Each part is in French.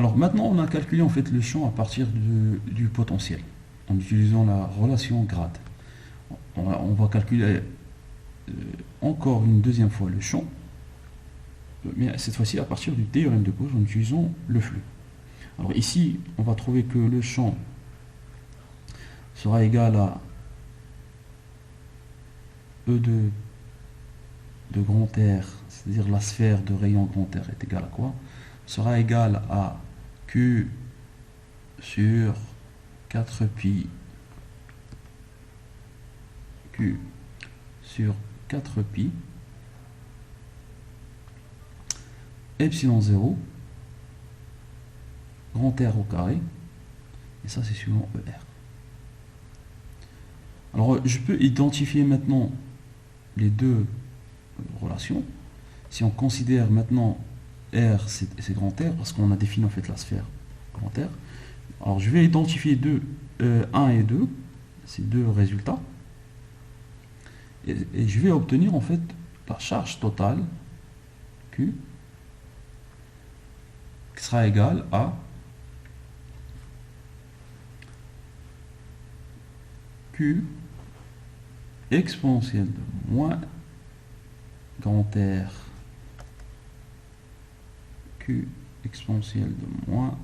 Alors maintenant, on a calculé en fait le champ à partir du potentiel, en utilisant la relation grade. On va calculer encore une deuxième fois le champ, mais cette fois-ci à partir du théorème de Gauss en utilisant le flux. Alors ici, on va trouver que le champ sera égal à E2 de grand R, c'est-à-dire la sphère de rayon grand R est égale à quoi? Sera égal à Q sur 4pi Q sur 4pi epsilon 0 grand R au carré, et ça c'est suivant ER. Alors je peux identifier maintenant les deux relations. Si on considère maintenant R c'est grand R, parce qu'on a défini en fait la sphère grand R, alors je vais identifier 1 et 2, ces deux résultats, et je vais obtenir en fait la charge totale Q qui sera égale à Q exponentielle de moins grand R Q exponentielle de moins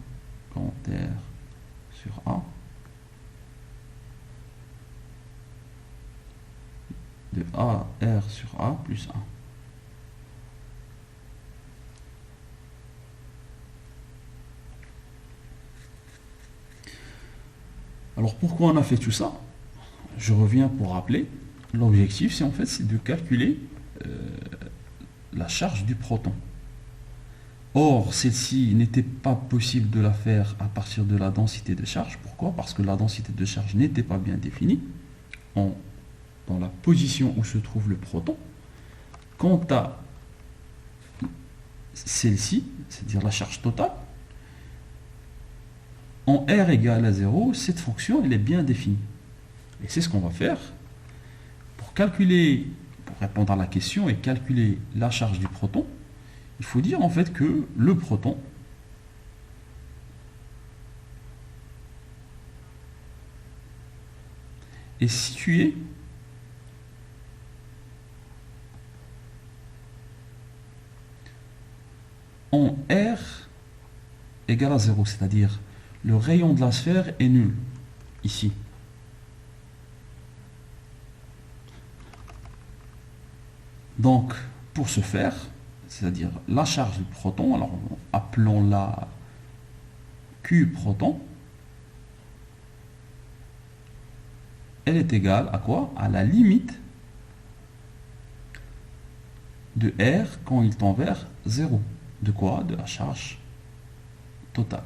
grand R sur A de AR sur A plus 1. Alors pourquoi on a fait tout ça? Je reviens pour rappeler, l'objectif c'est de calculer la charge du proton. Or, celle-ci n'était pas possible de la faire à partir de la densité de charge. Pourquoi? Parce que la densité de charge n'était pas bien définie dans la position où se trouve le proton. Quant à celle-ci, c'est-à-dire la charge totale, en R égale à 0, cette fonction elle est bien définie. Et c'est ce qu'on va faire pour calculer, pour répondre à la question et calculer la charge du proton. Il faut dire en fait que le proton est situé en R égale à 0, c'est-à-dire le rayon de la sphère est nul, ici. Donc, pour ce faire, c'est-à-dire la charge du proton, alors appelons-la Q proton, elle est égale à quoi? À la limite de R quand il tend vers 0. De quoi? De la charge totale.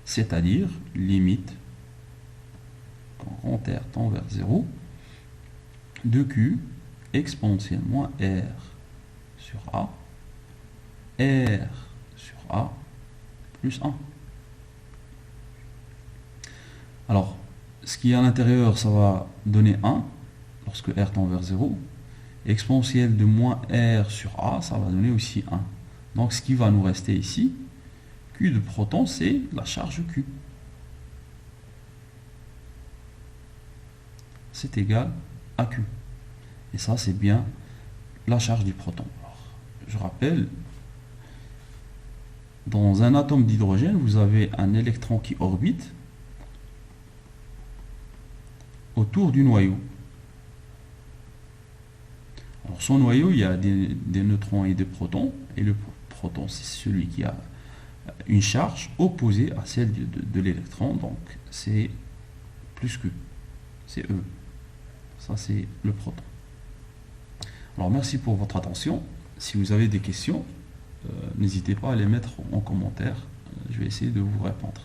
C'est-à-dire limite, quand grand R tend vers 0, de Q exponentielle moins R sur A, R sur A plus 1. Alors, ce qui est à l'intérieur, ça va donner 1 lorsque R tend vers 0. Exponentielle de moins R sur A, ça va donner aussi 1. Donc ce qui va nous rester ici, Q de proton, c'est la charge Q. C'est égal à Q. Et ça, c'est bien la charge du proton. Alors, je rappelle, dans un atome d'hydrogène, vous avez un électron qui orbite autour du noyau. Alors, son noyau, il y a des neutrons et des protons, et le proton, c'est celui qui a une charge opposée à celle de l'électron, donc c'est plus que, c'est E. Ça, c'est le proton. Alors, merci pour votre attention. Si vous avez des questions, n'hésitez pas à les mettre en commentaire. Je vais essayer de vous répondre.